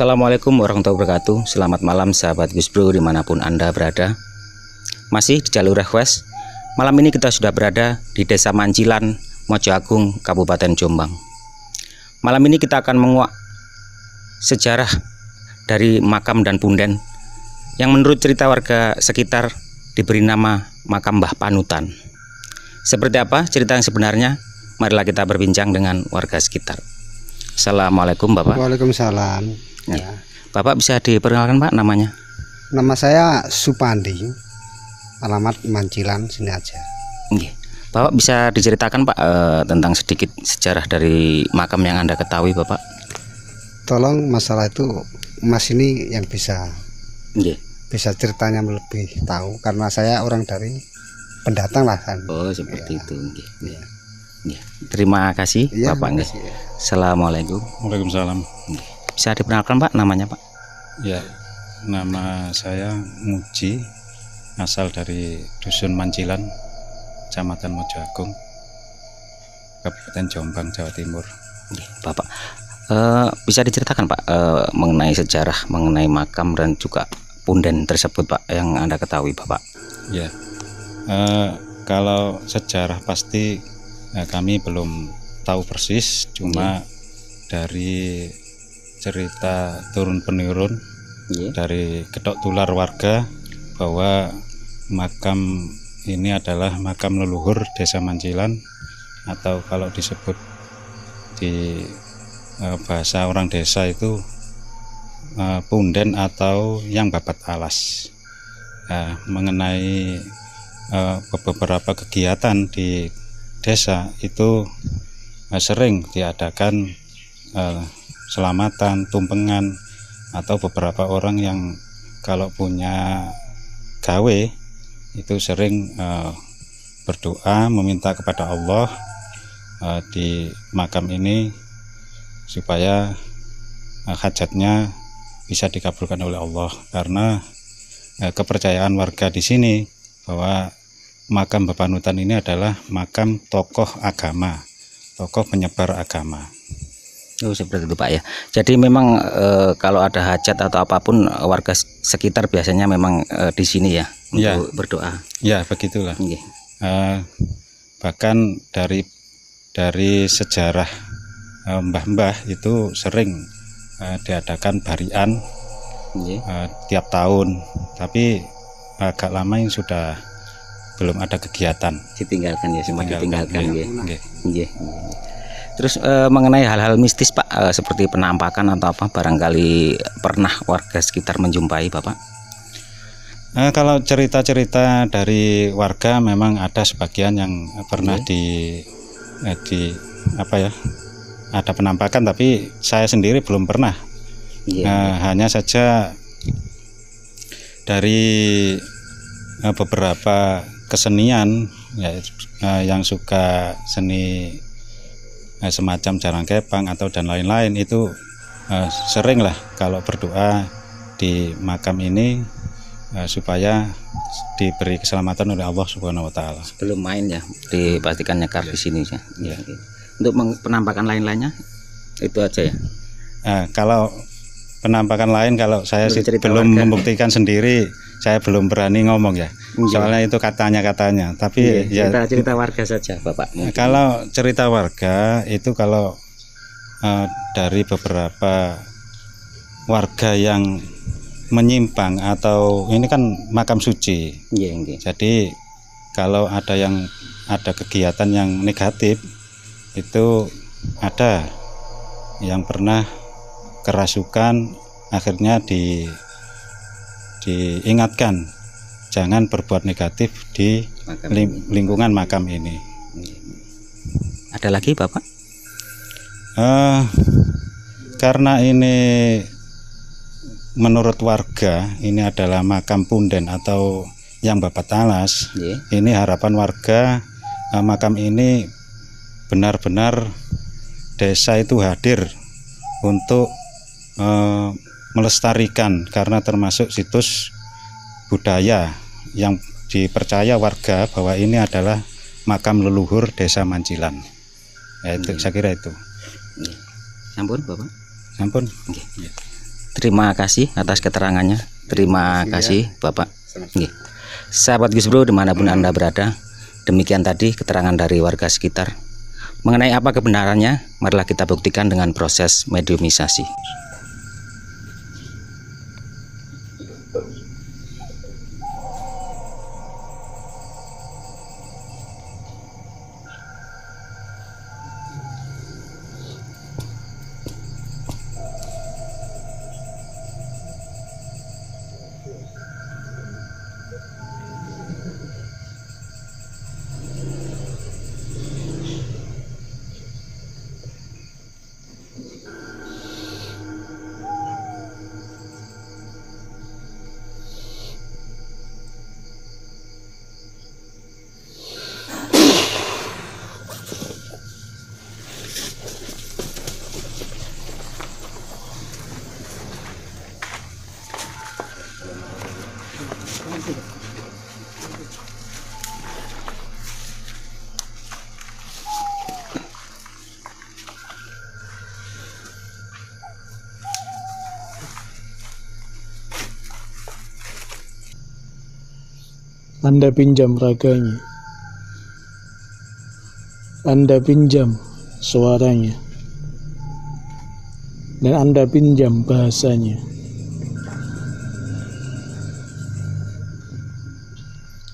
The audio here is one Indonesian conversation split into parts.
Assalamualaikum warahmatullahi wabarakatuh. Selamat malam sahabat Gus Bro dimanapun Anda berada. Masih di jalur request. Malam ini kita sudah berada di Desa Mancilan, Mojo Agung, Kabupaten Jombang. Malam ini kita akan menguak sejarah dari makam dan punden yang menurut cerita warga sekitar diberi nama makam Mbah Panutan. Seperti apa cerita yang sebenarnya? Marilah kita berbincang dengan warga sekitar. Assalamualaikum Bapak. Waalaikumsalam. Ya. Bapak bisa diperkenalkan Pak namanya? Nama saya Supandi, alamat Mancilan sini aja. Oke. Bapak bisa diceritakan Pak tentang sedikit sejarah dari makam yang Anda ketahui Bapak? Tolong masalah itu Mas ini yang bisa ceritanya lebih tahu, karena saya orang dari pendatang lah kan. Oh seperti itu. Terima kasih Bapak. Assalamualaikum. Waalaikumsalam. Bisa diperkenalkan Pak namanya Pak? Ya, nama saya Muji, asal dari Dusun Mancilan, Kecamatan Mojo Agung, Kabupaten Jombang, Jawa Timur. Bapak, bisa diceritakan Pak mengenai sejarah, mengenai makam dan juga punden tersebut Pak yang Anda ketahui Bapak? Ya, kalau sejarah pasti kami belum tahu persis, cuma dari cerita turun-penurun dari kedok tular warga bahwa makam ini adalah makam leluhur Desa Mancilan, atau kalau disebut di bahasa orang desa itu punden atau yang babat alas. Mengenai beberapa kegiatan di desa itu sering diadakan selamatan, tumpengan, atau beberapa orang yang kalau punya gawe itu sering berdoa meminta kepada Allah di makam ini supaya hajatnya bisa dikabulkan oleh Allah, karena kepercayaan warga di sini bahwa makam Mbah Panutan ini adalah makam tokoh agama, tokoh penyebar agama. Oh seperti itu Pak ya. Jadi memang kalau ada hajat atau apapun warga sekitar biasanya memang di sini ya untuk berdoa. Ya begitulah. Bahkan dari sejarah mbah-mbah itu sering diadakan barian tiap tahun. Tapi agak lama yang sudah belum ada kegiatan. Ditinggalkan ya, semua ditinggalkan ya. Terus mengenai hal-hal mistis Pak, seperti penampakan atau apa, barangkali pernah warga sekitar menjumpai Bapak? Kalau cerita-cerita dari warga memang ada sebagian yang pernah ada penampakan, tapi saya sendiri belum pernah. Hanya saja dari beberapa kesenian yang suka seni semacam jarang kepang atau dan lain-lain itu sering lah kalau berdoa di makam ini supaya diberi keselamatan oleh Allah Subhanahu wa taala. Sebelum main ya dipastikan nyekar di sini ya. Untuk penampakan lain-lainnya itu aja ya. Kalau penampakan lain, kalau saya belum membuktikan sendiri, saya belum berani ngomong ya. Soalnya itu katanya. Tapi cerita warga saja Bapak. Kalau cerita warga itu kalau dari beberapa warga yang menyimpang, atau ini kan makam suci. Jadi kalau ada kegiatan yang negatif itu ada yang pernah kerasukan, akhirnya diingatkan jangan berbuat negatif di lingkungan makam ini. Ada lagi Bapak? Karena ini menurut warga ini adalah makam punden atau yang babat alas. Ini harapan warga makam ini benar-benar desa itu hadir untuk melestarikan, karena termasuk situs budaya yang dipercaya warga bahwa ini adalah makam leluhur Desa Mancilan. Itu saya kira itu. Sampun Bapak? Sampun. Terima kasih atas keterangannya. Terima kasih Bapak. Nggih. Sahabat Gus Bro dimanapun Anda berada, demikian tadi keterangan dari warga sekitar. Mengenai apa kebenarannya, marilah kita buktikan dengan proses mediumisasi. Anda pinjam raganya, Anda pinjam suaranya, dan Anda pinjam bahasanya.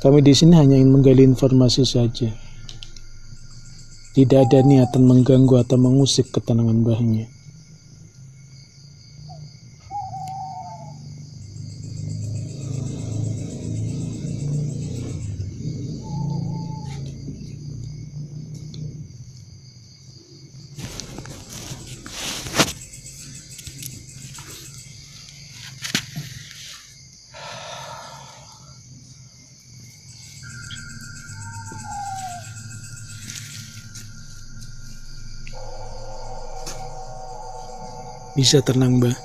Kami di sini hanya ingin menggali informasi saja. Tidak ada niatan mengganggu atau mengusik ketenangan Mbahnya. Bisa tenang, Mbah.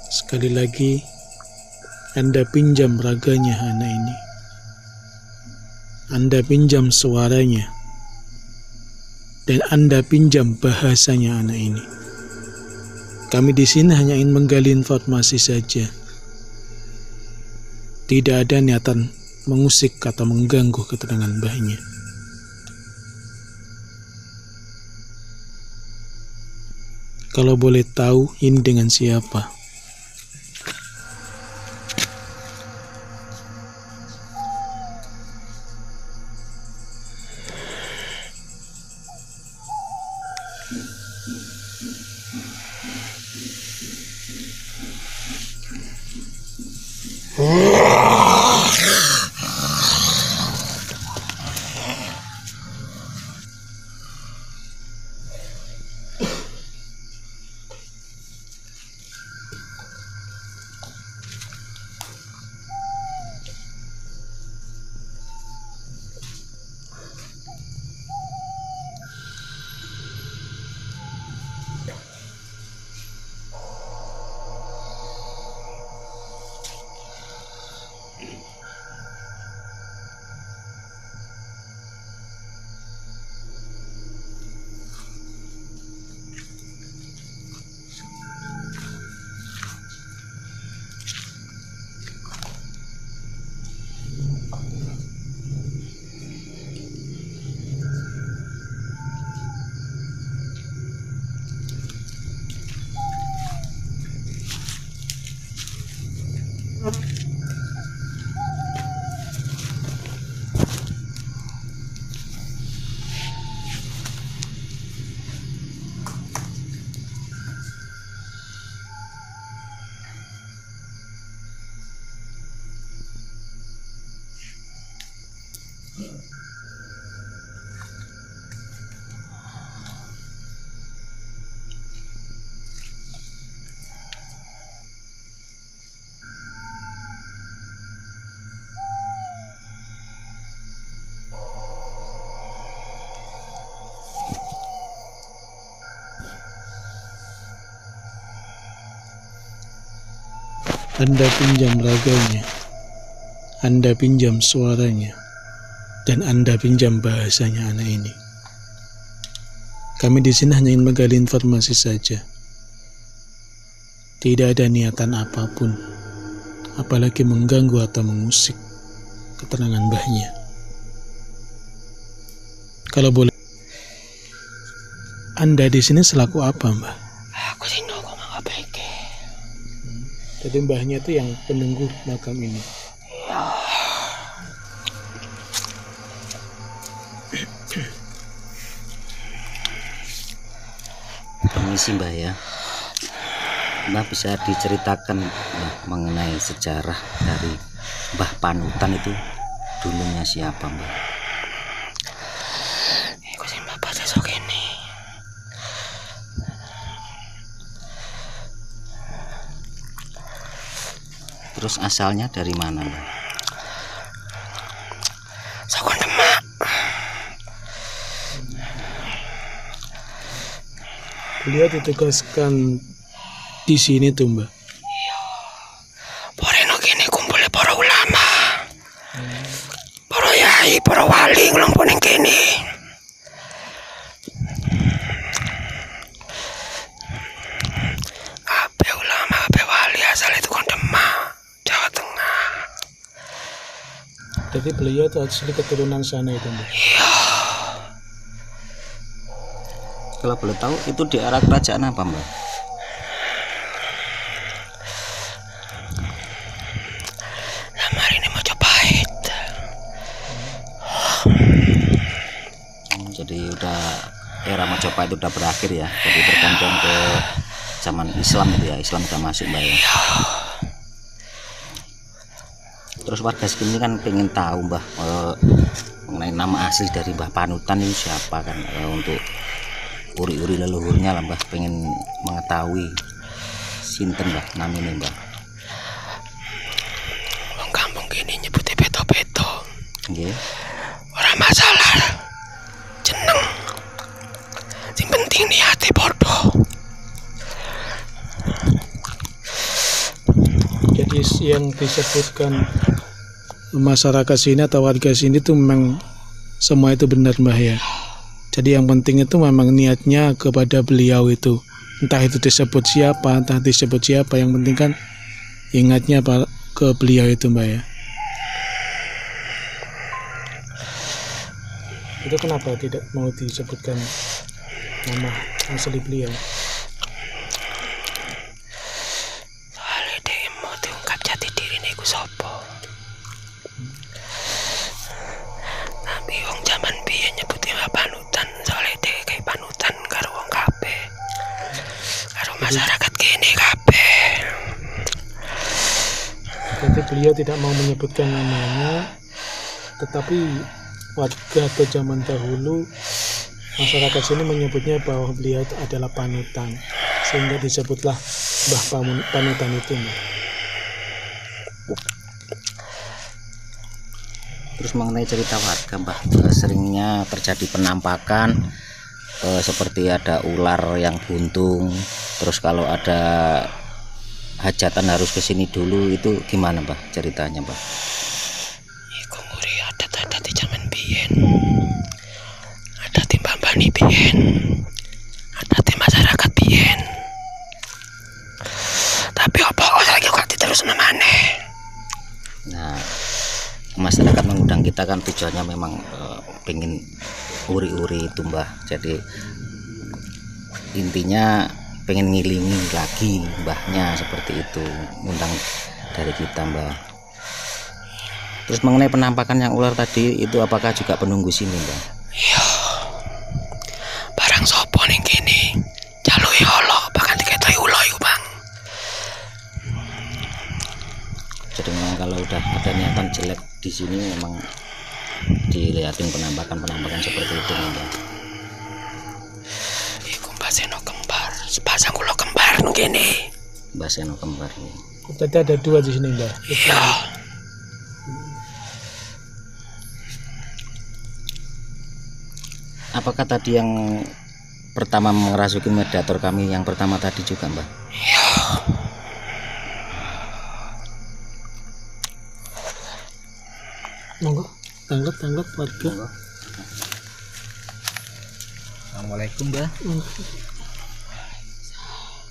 Sekali lagi, Anda pinjam raganya anak ini. Anda pinjam suaranya. Dan Anda pinjam bahasanya anak ini. Kami di sini hanya ingin menggali informasi saja. Tidak ada niatan mengusik atau mengganggu ketenangan Mbahnya. Kalau boleh tahu, ini dengan siapa? Anda pinjam raganya, Anda pinjam suaranya, dan Anda pinjam bahasanya anak ini. Kami di sini hanya ingin menggali informasi saja. Tidak ada niatan apapun, apalagi mengganggu atau mengusik keterangan mbahnya. Kalau boleh, Anda di sini selaku apa, Mbah? Aku sih nunggu mangga beke. Jadi mbahnya itu yang penunggu makam ini. Permisi Mbah ya. Mbah bisa diceritakan Mbah mengenai sejarah dari Mbah Panutan itu dulunya siapa Mbah? Iku sing bapak sesuk ini. Terus asalnya dari mana Mbah? Saka Demak. Beliau ditugaskan di sini tuh Mbah. Poreno kene kumpule para ulama. Para yai, para wali ngelompok ning kene. Kabeh ulama, kabeh wali asal itu kon Demak, Jawa Tengah. Jadi beliau itu asli keturunan sana itu Mbah. Kalau boleh tahu itu di arah kerajaan apa Mbah? Lamar ini Majapahit. Jadi udah era Majapahit udah berakhir ya. Jadi bergantian ke zaman Islam itu ya. Islam udah masuk Mbah ya. Terus warga sini kan pengen tahu Mbah mengenai nama asli dari Mbah Panutan itu siapa kan, untuk uri-uri leluhurnya lah Mbah, pengen mengetahui sinten Mbah namanya Mbah. Wong kampung kene nyebute beto-beto. Nggih. Ora masalah. Jeneng. Sing penting niate padha. Jadi yang disebutkan masyarakat sini atau warga sini itu memang semua itu benar Mbah ya. Jadi yang penting itu memang niatnya kepada beliau itu. Entah itu disebut siapa, entah disebut siapa, yang penting kan ingatnya ke beliau itu Mbah ya. Itu kenapa tidak mau disebutkan nama asli beliau? Soalnya dia mau diungkap jati diri niku sapa. Tapi wong zaman biyen nyebuti Mbah Panutan, soalnya dia kayak panutan karo wong kabeh. Karo masyarakat kene kabeh. Jadi beliau tidak mau menyebutkan namanya, tetapi warga atau zaman dahulu masyarakat sini menyebutnya bahwa beliau itu adalah panutan, sehingga disebutlah Mbah Panutan itu Mbah. Terus mengenai cerita warga Mbah, seringnya terjadi penampakan seperti ada ular yang buntung. Terus kalau ada hajatan harus kesini dulu, itu gimana Mbah ceritanya Mbah? Iku nguri adat-adat di zaman biyen. Adat di mbah-mbani biyen. Adat di masyarakat biyen. Tapi apa lagi kok diterus maneh. Nah, masyarakat mengundang kita kan tujuannya memang pengen uri-uri itu Mbah. Jadi intinya pengen ngilingi lagi mbahnya, seperti itu, undang dari kita Mbah. Terus mengenai penampakan yang ular tadi itu, apakah juga penunggu sini Mbah? Iya. Barang sopo ning kene jaluke Allah bahkan diketoki ulo iku Bang. Jadi memang kalau udah ada niatan jelek di sini memang dilihatin penampakan seperti itu Mbah. Iku Mbah Seno kembar, sepasang kula kembar nang kene. Mbah Seno kembar. Tadi ada 2 di sini Mbah. Iya. Apakah tadi yang pertama mengerasuki mediator kami yang pertama tadi juga Mbah? Iya. Monggo. Tanglet warga. Assalamualaikum Mbah.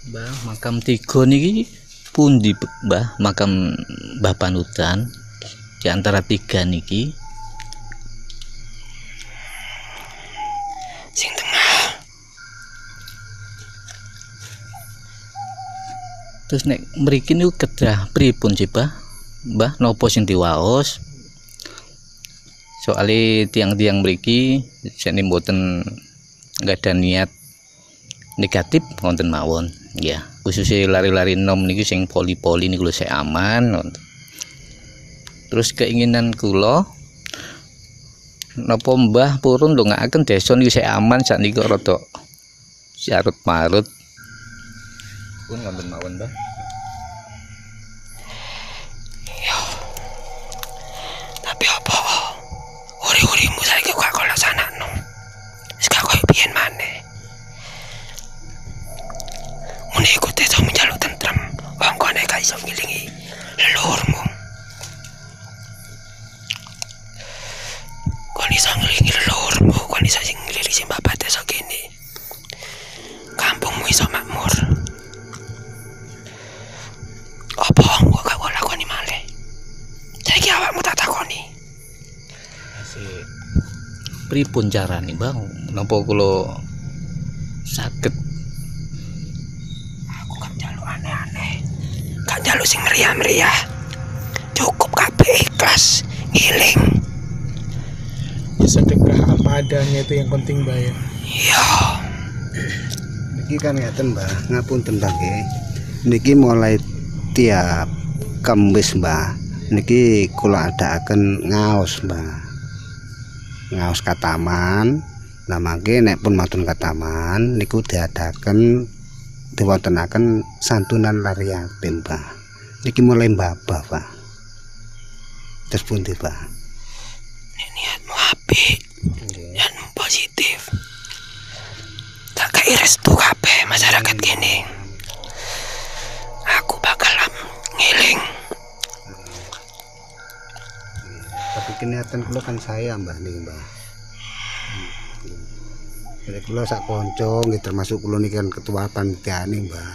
Mbah, makam 3 niki pundi Mbah? Makam Mbah Panutan di antara 3 niki. Sing tengah. Terus nek mriki niku kedah pripun sih Mbah? Napa sing diwaos? Soale tiang-tiang mriki jane mboten nggak ada niat negatif wonten mawon ya, khususnya lari-lari nom niki sing poli-poli niku lho saya aman. Terus keinginan kula napa Mbah purun ndongaaken desa niku saya aman sakniki rada jarut marut pun wonten mawon Mbah. Tapi apa? Uri-urimu saiki kok kala sanakno. Wis gak koyo biyen maneh. Mune iku desa menjaluk tentrem. Wong kene gak iso ngilingi leluhurmu. Kon iso ngilingi leluhurmu, kon iso ngilingi sing bapak desa kene. Kampungmu iso makmur. Apa wong gak kok lakoni malih? Saiki awakmu tak takoni. Pripun carane Bang? Napa kula saged? Aku gak njaluk aneh-aneh. Gak njaluk sing meriah-meriah. Cukup kabeh ikhlas, ngiling. Ya sedekah apa adanya itu yang penting Mbah ya. Iya. Niki kan ngeten Mbah, ngapunten Mbah nggih. Niki mulai tiap Kamis Mbah. Niki kula adakaken ngaos Mbah. Ngaos kataman. Nah mangke nek pun matun kataman niku diadaken diwontenaken santunan lari yatim Mbah. Niki mulai mbabah Pak. Terus pundi Pak? Nek niatmu apik dan positif. Tak kei restu kabeh masyarakat kene. Aku bakal ngiling. Tapi kenyataan kula kan saya Mbah niki Mbah. Jadi kula sak kanca nggih termasuk kula niki kan ketua panitia nih Mbah.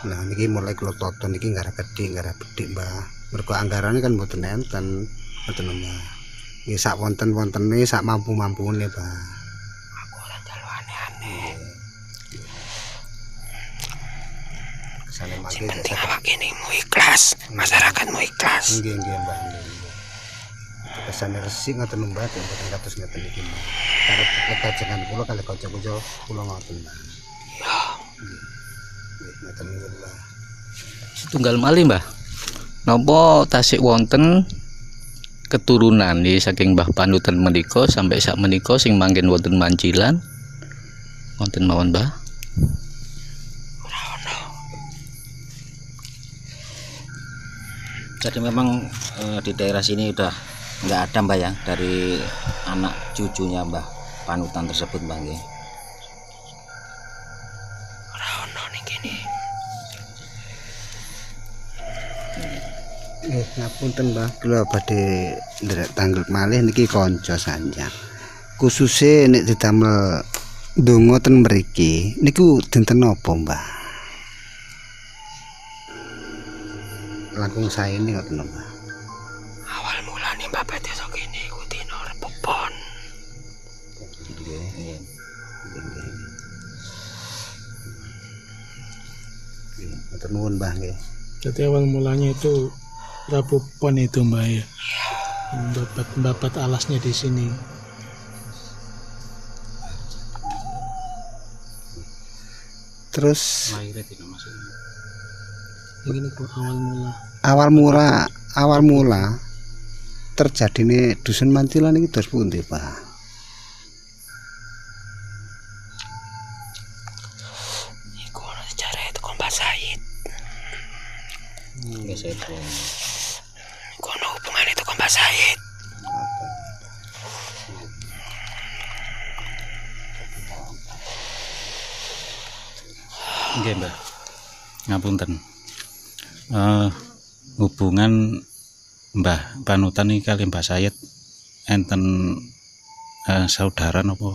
Nah niki mulai kula toto niki nggara gedhe nggara bedhik Mbah. Mergo anggarane kan mboten enten, mboten Mbah. Nggih sak wonten-wontene sak mampu-mampune Mbah. Aku ora njaluk aneh-aneh. Kesane mangke Sing penting awak kene mu ikhlas, masyarakatmu ikhlas. nggih Mbah nggih. Kesane resik ngoten Mbah, mboten kados ngeten iki Mbah. Karep kekajengan kula kalih kanca-kanca kula ngoten Mbah. Yo, Nggih ngoten niku Mbah. Setunggal malih Mbah. Napa tasik wonten keturunan nih saking Mbah Panutan menika sampai sak menika sing manggen wonten Mancilan wonten mawon Mbah? ora ono. Jadi memang di daerah sini udah nggak ada Mbah ya, dari anak cucunya Mbah Panutan tersebut Mbah nggih. Ora ono ning kene. Ngapunten Mbah, kula badhe nderek tanggel malih niki kanca sanjang. Khususe nek didamel ndonga ten mriki niku dinten napa Mbah? Langkung saene ngoten Mbah. Awal mulane bapak desa kene iku dina Rebo Pon. Nggih. Matur nuwun Mbah nggih. Jadi awal mulanya itu Rabu Pon itu Mbah ya. Babat alasnya di sini. Terus Ini kok awal mula. awal mula terjadine dusun Mancilan iki dos pundi Pak? Iku ono sejarah itu Mbah Said. Nggih saya itu. Iku ono hubungane itu Mbah Said. Nggih Mbah. Ngapunten. Hubungan Mbah Panutan iki kali Mbah Sayed enten saudara napa?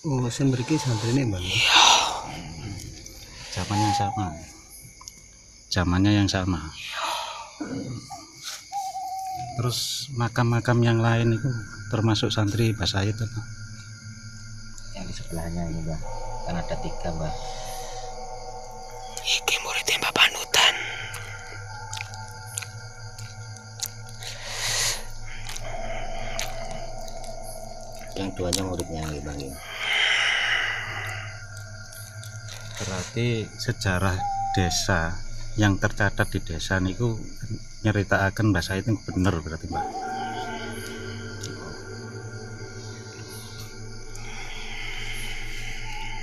Oh, sing mriki santrine, Bang. Zaman yang sama. Zamannya yang sama. Terus makam-makam yang lain itu termasuk santri Mbah Said itu. Yang di sebelahnya ini Mbah, kan ada 3 Mbah. Iki muridnya Mbah Panutan. Yang 2-nya muridnya nggih Bang. Berarti sejarah desa yang tercatat di desa niku nyeritakaken Mbah Said itu bener berarti Mbah.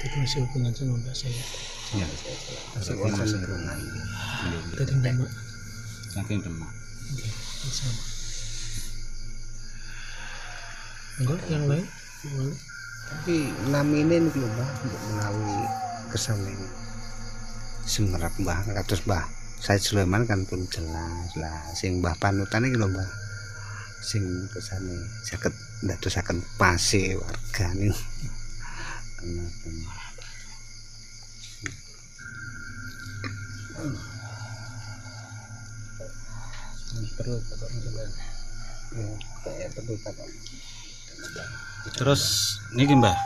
Itu masih hubungan sama Mbak saya. Iya. Tadi Mbak. Saking Demak. Sama. Enggak, yang lain? Boleh. Tapi namine niku lho, Mbah, untuk menawi kesane Semerak Mbah, kados Mbah Said Sulaiman kan pun jelas lah. Sing Mbah Panutan iki lho, Mbah, sing kesane saged ndadosaken pase warga niku. Terus niki Mbah,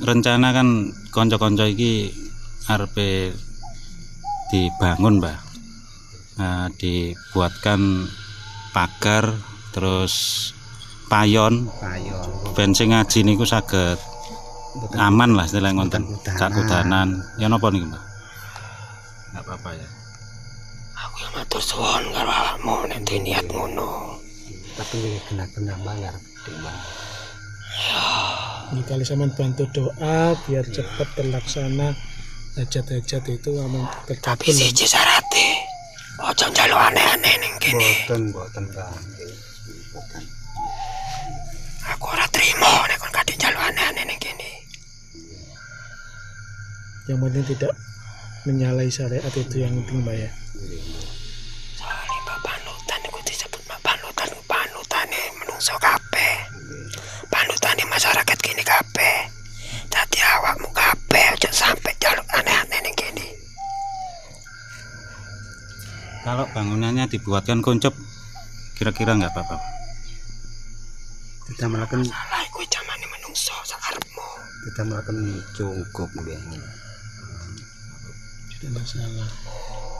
rencana kan konco-konco iki arepe dibangun Mbah. Nah, dibuatkan pagar terus payon ben sing ngaji niku saged aman lah istilahnya ngonten sakudanan. Ya napa niku Mbah? Enggak apa-apa ya. Aku yang matur suwun karo awakmu nek niat ngono. Tapi nggih kena bayar gede, Mbah. Ini kali sampean bantu doa biar cepat terlaksana hajat-hajat itu aman Tapi terkabul. siji syarate. Ojo njaluk aneh-aneh ning kene. Mboten, Mbah. Aku ora trimo nek kon kadhe njaluk aneh-aneh ning kene. Yang penting tidak menyalahi syariat itu yang penting Mbak ya. Soale Mbah Panutan iku disebut Mbah Panutan, panutane menungso kabeh. Panutane masyarakat kene kabeh. Dadi awakmu kabeh aja sampe njaluk aneh-aneh ning kene. Kalau bangunannya dibuatkan kuncup kira-kira enggak apa-apa. Kita melakukan Salah iku jamane menungso sakarepmu. cukup nggih. Tidak masalah.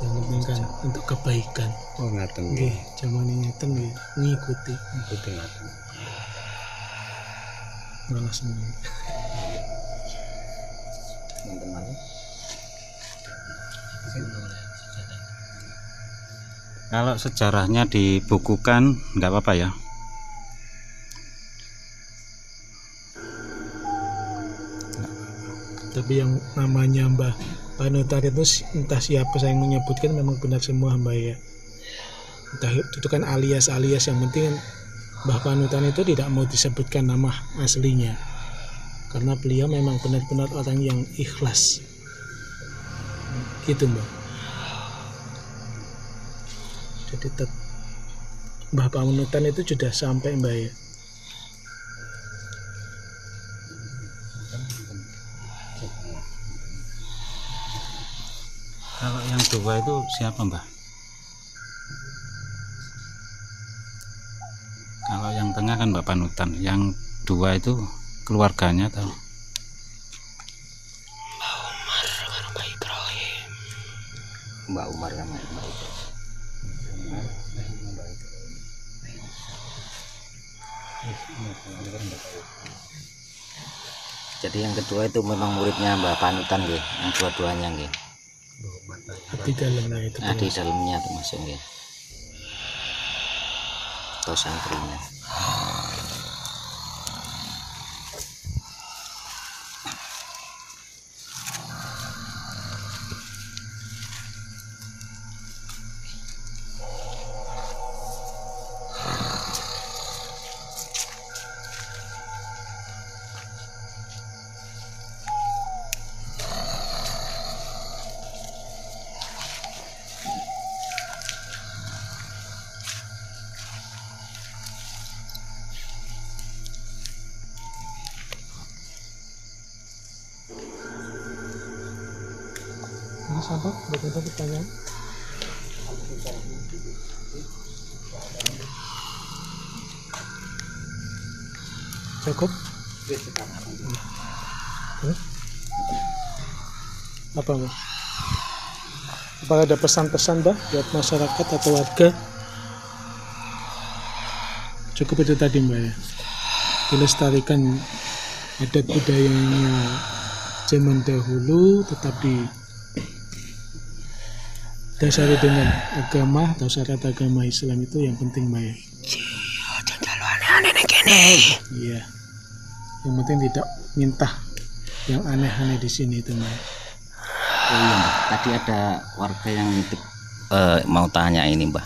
Yang penting kan untuk kebaikan. Oh, ngaten Nggih, nggih. zaman ini nggih ngikuti Ikuti ngaten. malah seneng. Kalau sejarahnya dibukukan enggak apa-apa ya. Tapi yang namanya Mbah Panutan itu entah siapa saya yang menyebutkan memang benar semua Mbak ya. Entah itu kan alias-alias, yang penting Mbah Panutan itu tidak mau disebutkan nama aslinya. Karena beliau memang benar-benar orang yang ikhlas. Gitu Mbak. Jadi Mbah Panutan itu sudah sampai Mbak ya. Kalau yang 2 itu siapa Mbah? Kalau yang tengah kan Mbak Panutan, yang 2 itu keluarganya atau? Mbah Umar karo Mbah Ibrahim. Mbak Umar sama Mbak itu. Jadi yang kedua itu memang muridnya Mbak Panutan nggih, yang dua-duanya nggih. Di dalamnya itu. Nah, di dalamnya termasuk nggih. Atau santrinya. Mas Anto, bagaimana pertanyaan? Cukup? Apa Mbak? Apakah ada pesan-pesan Mbak buat masyarakat atau warga? Cukup itu tadi Mbak ya. Dilestarikan adat budayanya zaman dahulu tetap didasari dengan agama atau syariat agama Islam, itu yang penting Mbak ya. Jangan aneh-aneh nih gini. Iya. Yang penting tidak minta yang aneh-aneh di sini itu Mbak. Oh iya Mbak, tadi ada warga yang nitip mau tanya ini Mbak.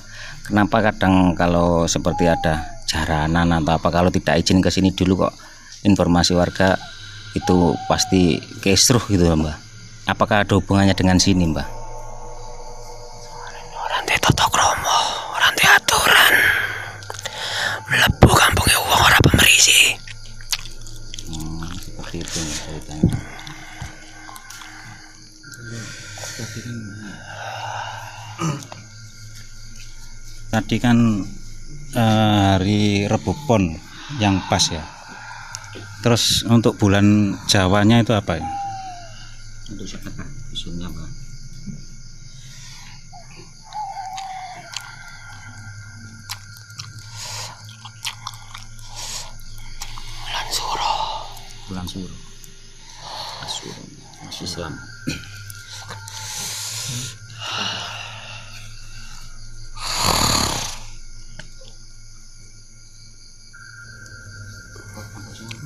Kenapa kadang kalau seperti ada jaranan atau apa, kalau tidak izin ke sini dulu kok informasi warga itu pasti kisruh gitu Mbak. Apakah ada hubungannya dengan sini Mbak? Orang teh toto kromo, orang teh aturan. Melebu kampungnya uang orang pemerisi. Seperti itu ceritanya. Tadi kan hari Rebu Pon yang pas ya. Terus untuk bulan Jawanya itu apa ya? Untuk siapa isunya Mbak? Bulan Suro. Asyura, masih Islam.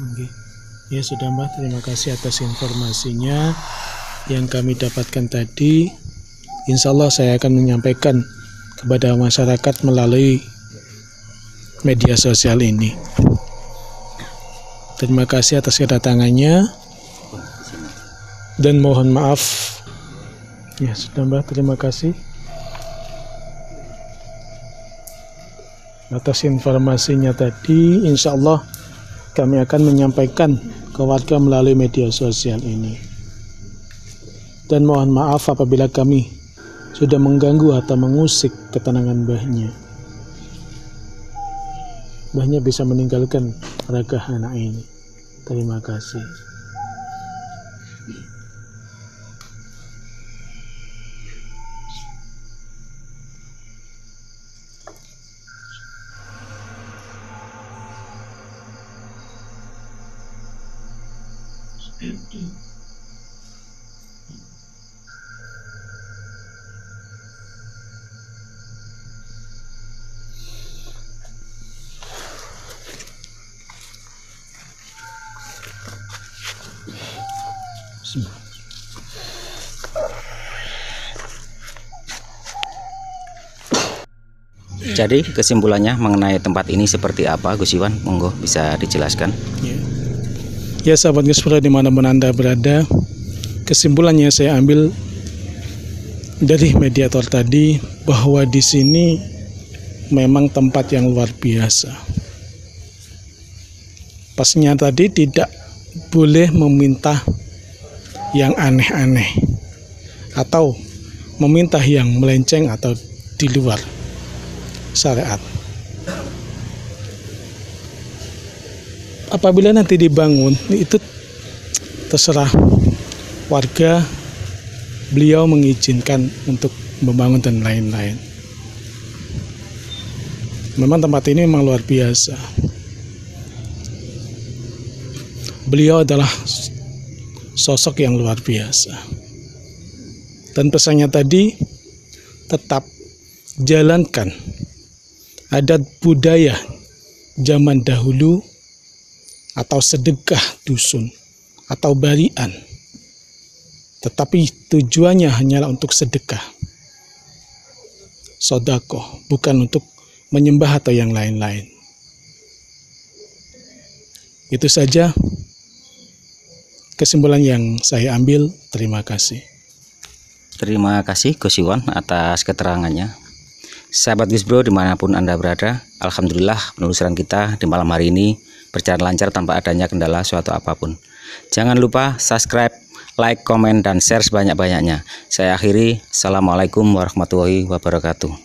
Oke. Ya sudah Mbak, terima kasih atas informasinya yang kami dapatkan tadi. Insya Allah saya akan menyampaikan kepada masyarakat melalui media sosial ini. Terima kasih atas kedatangannya dan mohon maaf. Ya sudah Mbak, terima kasih atas informasinya tadi. Insya Allah kami akan menyampaikan ke warga melalui media sosial ini. Dan mohon maaf apabila kami sudah mengganggu atau mengusik ketenangan mbahnya. Mbahnya bisa meninggalkan raga anak ini. Terima kasih. Jadi kesimpulannya mengenai tempat ini seperti apa Gus Iwan? Monggo bisa dijelaskan. Ya sahabat Gus Bro dimanapun Anda berada, kesimpulannya saya ambil dari mediator tadi bahwa di sini memang tempat yang luar biasa. Pasnya tadi tidak boleh meminta yang aneh-aneh atau meminta yang melenceng atau di luar syariat. Apabila nanti dibangun itu terserah warga, beliau mengizinkan untuk membangun dan lain-lain. Memang tempat ini memang luar biasa. Beliau adalah sosok yang luar biasa. Dan pesannya tadi tetap jalankan adat budaya zaman dahulu atau sedekah dusun atau barian, tetapi tujuannya hanyalah untuk sedekah, sodakoh, bukan untuk menyembah atau yang lain-lain. Itu saja kesimpulan yang saya ambil. Terima kasih. Terima kasih Gus Iwan atas keterangannya. Sahabat Gus Bro dimanapun Anda berada, alhamdulillah penelusuran kita di malam hari ini berjalan lancar tanpa adanya kendala suatu apapun. Jangan lupa subscribe, like, komen, dan share sebanyak-banyaknya. Saya akhiri. Assalamualaikum warahmatullahi wabarakatuh.